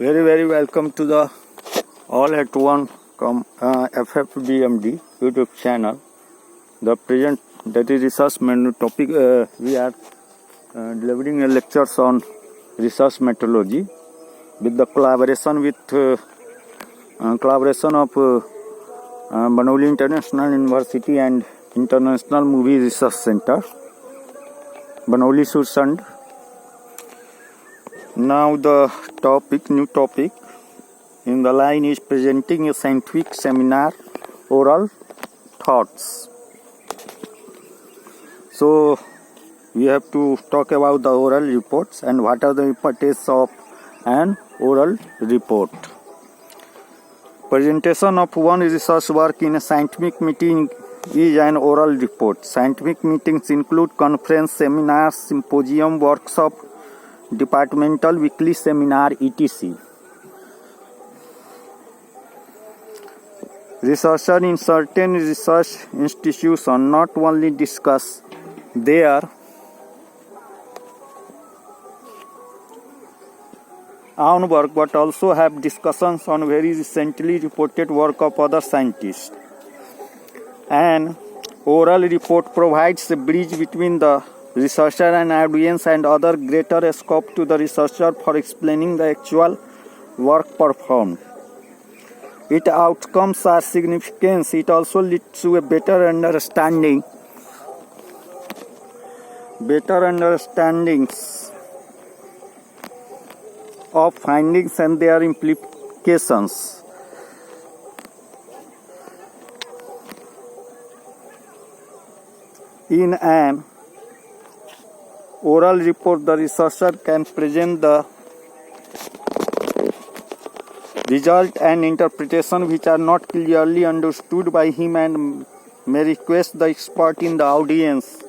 Very welcome to the all at one FFDMD YouTube channel. The present that is research topic we are delivering a lectures on research methodology with the collaboration of Banoli International University and International Movie Research Center, Banoli Sursand. Now the new topic in the line is presenting a scientific seminar, oral thoughts. So we have to talk about the oral reports and what are the importance of an oral report. Presentation of one research work in a scientific meeting is an oral report. Scientific meetings include conference, seminars, symposium, workshop, departmental weekly seminar, etc. Researchers in certain research institutions not only discuss their own work but also have discussions on very recently reported work of other scientists. An oral report provides a bridge between the researcher and audience and other greater scope to the researcher for explaining the actual work performed. Its outcomes are significant. It also leads to a better understandings of findings and their implications. In an oral report, the researcher can present the result and interpretation which are not clearly understood by him and may request the expert in the audience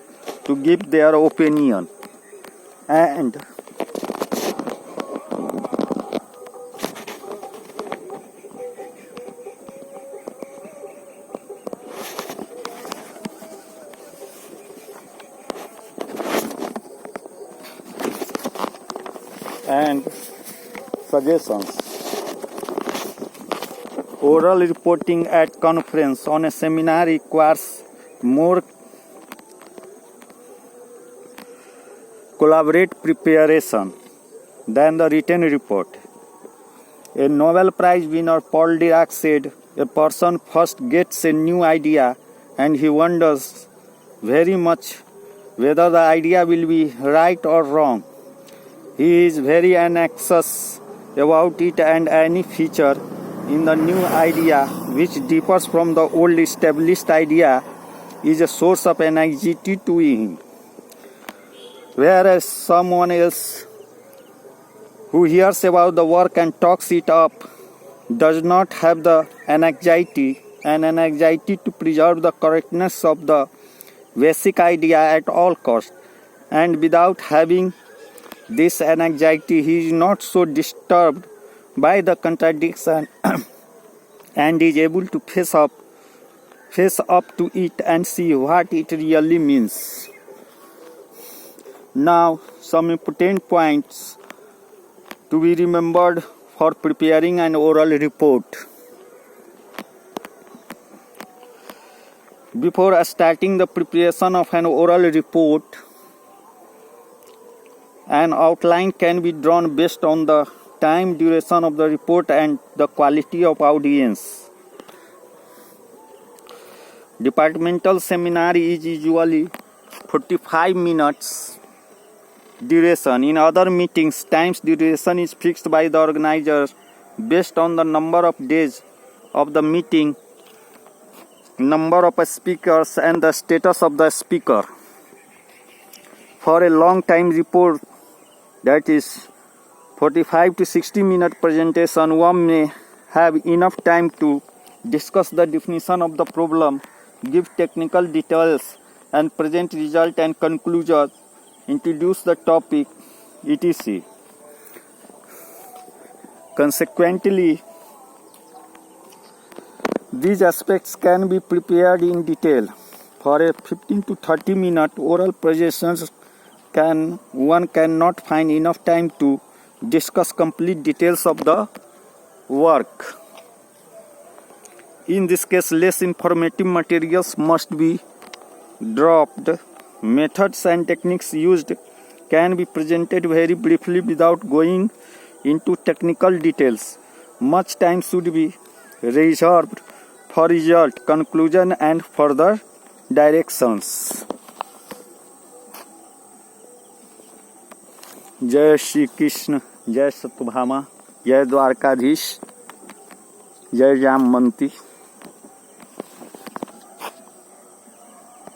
to give their opinion. And suggestions. Oral reporting at conference on a seminar requires more collaborative preparation than the written report. A Nobel Prize winner Paul Dirac said, "A person first gets a new idea and he wonders very much whether the idea will be right or wrong. He is very anxious about it and any feature in the new idea which differs from the old established idea is a source of anxiety to him. Whereas someone else who hears about the work and talks it up does not have the anxiety to preserve the correctness of the basic idea at all costs, and without having this anxiety he is not so disturbed by the contradiction and is able to face up to it and see what it really means." Now, some important points to be remembered for preparing an oral report. Before starting the preparation of an oral report, an outline can be drawn based on the time duration of the report and the quality of audience. Departmental seminar is usually 45 minutes duration. In other meetings, time's duration is fixed by the organizer based on the number of days of the meeting, number of speakers, and the status of the speaker. For a long time report, that is 45 to 60 minute presentation, one may have enough time to discuss the definition of the problem, give technical details, and present result and conclusion, introduce the topic, etc. Consequently, these aspects can be prepared in detail. For a 15 to 30 minute oral presentations, one cannot find enough time to discuss complete details of the work. In this case, less informative materials must be dropped. Methods and techniques used can be presented very briefly without going into technical details. Much time should be reserved for result, conclusion and further directions. Jai Shri Krishna, Jai Satyabhama, Jai Dwarkadhish, Jai Jamwanti.